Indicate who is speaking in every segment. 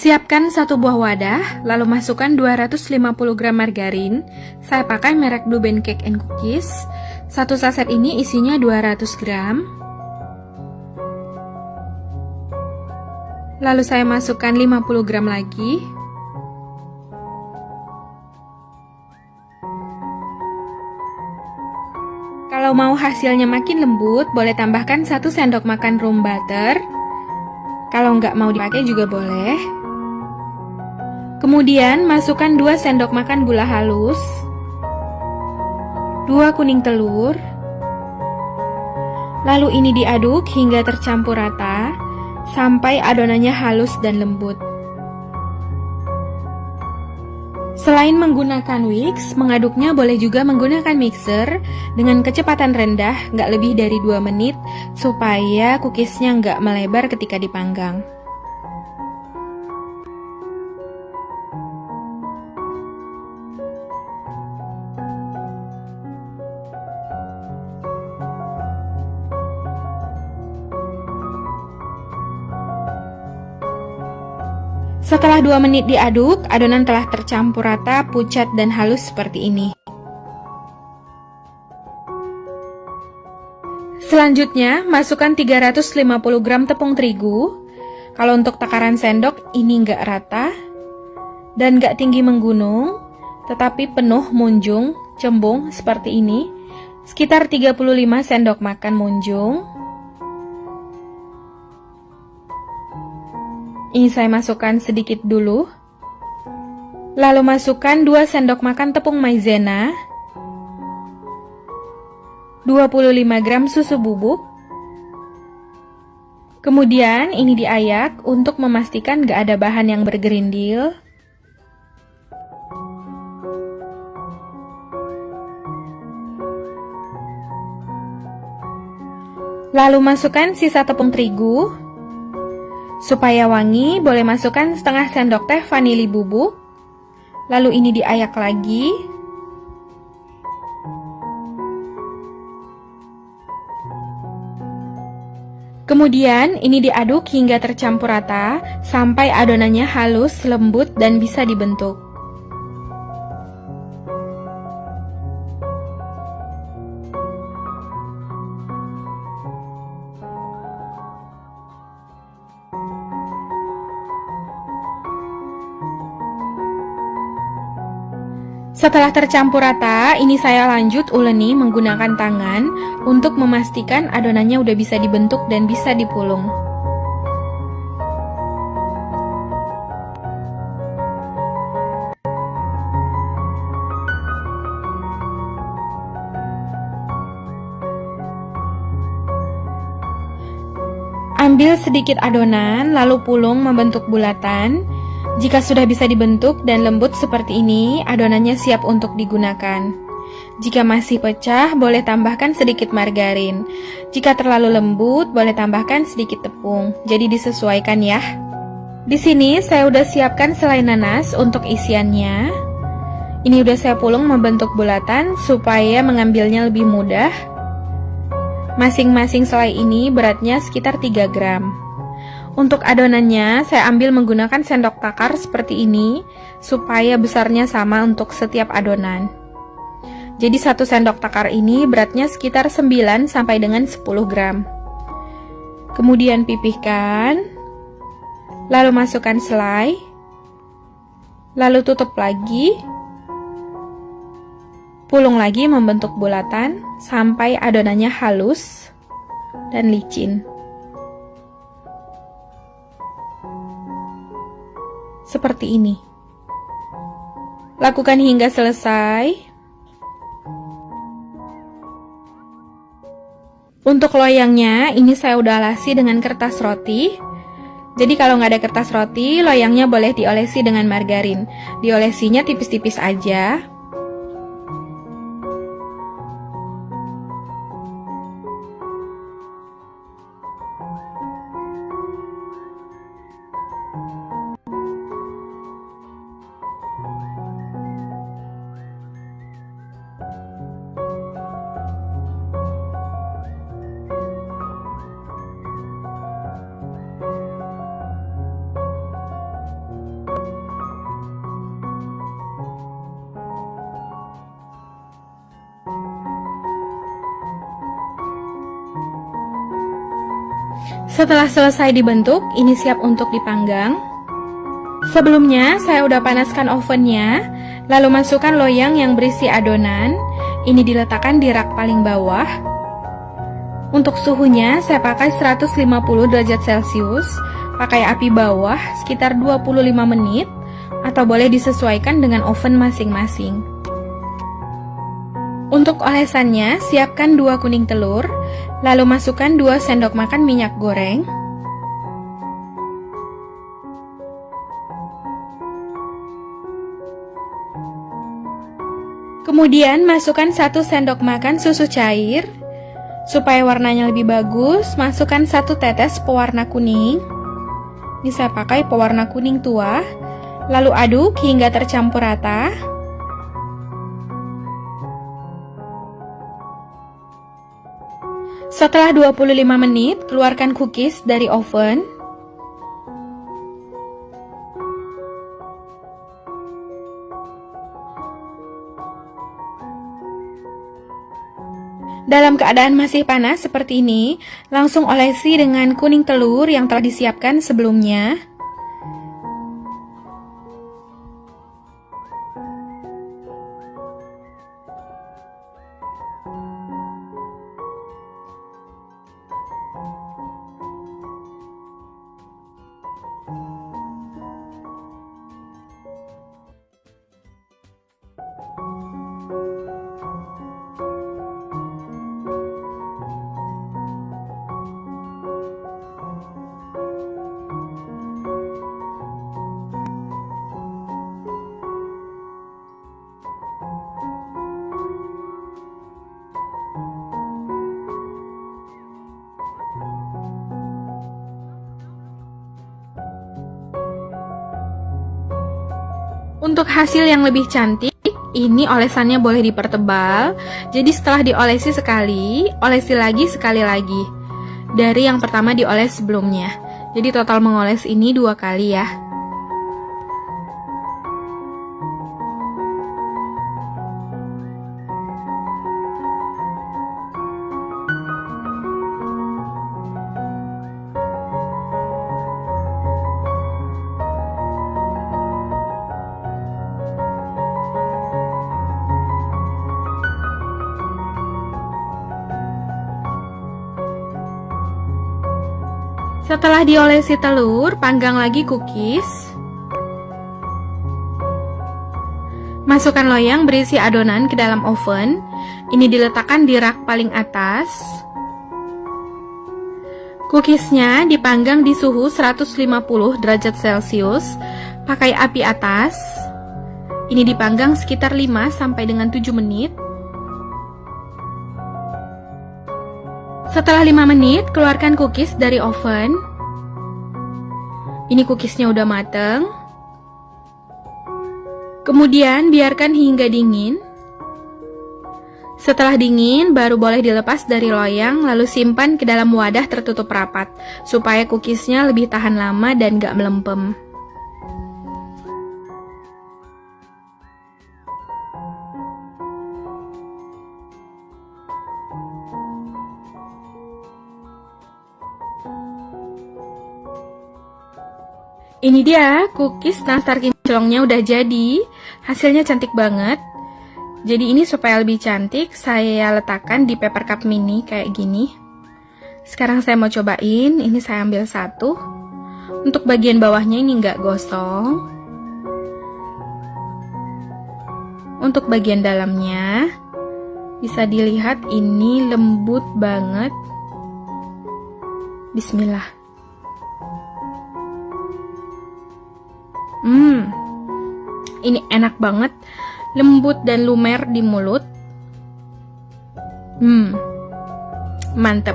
Speaker 1: Siapkan satu buah wadah, lalu masukkan 250 gram margarin. Saya pakai merek Blue Band Cake and Cookies. Satu saset ini isinya 200 gram. Lalu saya masukkan 50 gram lagi. Kalau mau hasilnya makin lembut, boleh tambahkan 1 sendok makan room butter. Kalau nggak mau dipakai juga boleh. Kemudian masukkan 2 sendok makan gula halus, 2 kuning telur. Lalu ini diaduk hingga tercampur rata, sampai adonannya halus dan lembut. Selain menggunakan whisk, mengaduknya boleh juga menggunakan mixer dengan kecepatan rendah, nggak lebih dari 2 menit, supaya cookiesnya nggak melebar ketika dipanggang. Setelah 2 menit diaduk, adonan telah tercampur rata, pucat, dan halus seperti ini. Selanjutnya, masukkan 350 gram tepung terigu. Kalau untuk takaran sendok, ini nggak rata dan nggak tinggi menggunung, tetapi penuh munjung, cembung seperti ini, sekitar 35 sendok makan munjung. Ini saya masukkan sedikit dulu. Lalu masukkan 2 sendok makan tepung maizena, 25 gram susu bubuk. Kemudian ini diayak untuk memastikan gak ada bahan yang bergerindil. Lalu masukkan sisa tepung terigu. Supaya wangi, boleh masukkan setengah sendok teh vanili bubuk. Lalu ini diayak lagi. Kemudian ini diaduk hingga tercampur rata, sampai adonannya halus, lembut, dan bisa dibentuk. Setelah tercampur rata, ini saya lanjut uleni menggunakan tangan untuk memastikan adonannya udah bisa dibentuk dan bisa dipulung. Ambil sedikit adonan, lalu pulung membentuk bulatan. Jika sudah bisa dibentuk dan lembut seperti ini, adonannya siap untuk digunakan. Jika masih pecah, boleh tambahkan sedikit margarin. Jika terlalu lembut, boleh tambahkan sedikit tepung. Jadi disesuaikan ya. Di sini saya udah siapkan selai nanas untuk isiannya. Ini udah saya pulung membentuk bulatan supaya mengambilnya lebih mudah. Masing-masing selai ini beratnya sekitar 3 gram. Untuk adonannya, saya ambil menggunakan sendok takar seperti ini, supaya besarnya sama untuk setiap adonan. Jadi 1 sendok takar ini beratnya sekitar 9 sampai dengan 10 gram. Kemudian pipihkan, lalu masukkan selai, lalu tutup lagi, pulung lagi membentuk bulatan, sampai adonannya halus dan licin. Seperti ini. Lakukan hingga selesai. Untuk loyangnya, ini saya udah alasi dengan kertas roti. Jadi kalau nggak ada kertas roti, loyangnya boleh diolesi dengan margarin. Diolesinya tipis-tipis aja. Setelah selesai dibentuk, ini siap untuk dipanggang. Sebelumnya, saya udah panaskan ovennya, lalu masukkan loyang yang berisi adonan. Ini diletakkan di rak paling bawah. Untuk suhunya, saya pakai 150 derajat Celcius, pakai api bawah sekitar 25 menit, atau boleh disesuaikan dengan oven masing-masing. Untuk olesannya, siapkan 2 kuning telur, lalu masukkan 2 sendok makan minyak goreng. Kemudian masukkan 1 sendok makan susu cair. Supaya warnanya lebih bagus, masukkan 1 tetes pewarna kuning. Ini saya pakai pewarna kuning tua. Lalu aduk hingga tercampur rata. Setelah 25 menit, keluarkan cookies dari oven. Dalam keadaan masih panas seperti ini, langsung olesi dengan kuning telur yang telah disiapkan sebelumnya. Untuk hasil yang lebih cantik, ini olesannya boleh dipertebal. Jadi setelah diolesi sekali, olesi lagi sekali lagi. Dari yang pertama dioles sebelumnya. Jadi total mengoles ini 2 kali ya. Setelah diolesi telur, panggang lagi cookies. Masukkan loyang berisi adonan ke dalam oven. Ini diletakkan di rak paling atas. Cookiesnya dipanggang di suhu 150 derajat Celcius, pakai api atas. Ini dipanggang sekitar 5 sampai dengan 7 menit. Setelah 5 menit, keluarkan cookies dari oven. Ini cookiesnya udah mateng. Kemudian biarkan hingga dingin. Setelah dingin, baru boleh dilepas dari loyang, lalu simpan ke dalam wadah tertutup rapat, supaya cookiesnya lebih tahan lama dan gak melempem. Ini dia, cookies nastar kinclongnya udah jadi. Hasilnya cantik banget. Jadi ini supaya lebih cantik, saya letakkan di paper cup mini kayak gini. Sekarang saya mau cobain, ini saya ambil 1. Untuk bagian bawahnya ini nggak gosong. Untuk bagian dalamnya, bisa dilihat ini lembut banget. Bismillah. Ini enak banget, lembut dan lumer di mulut. Mantep.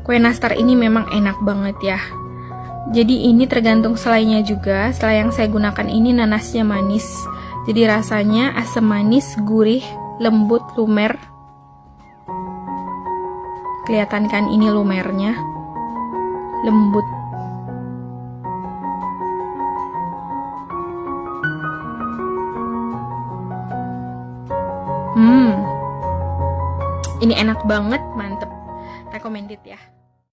Speaker 1: Kue nastar ini memang enak banget ya. Jadi ini tergantung selainya juga. Selai yang saya gunakan ini nanasnya manis. Jadi rasanya asam manis, gurih, lembut, lumer. Kelihatan kan ini lumernya. Lembut. Ini enak banget, mantep. Recommended ya.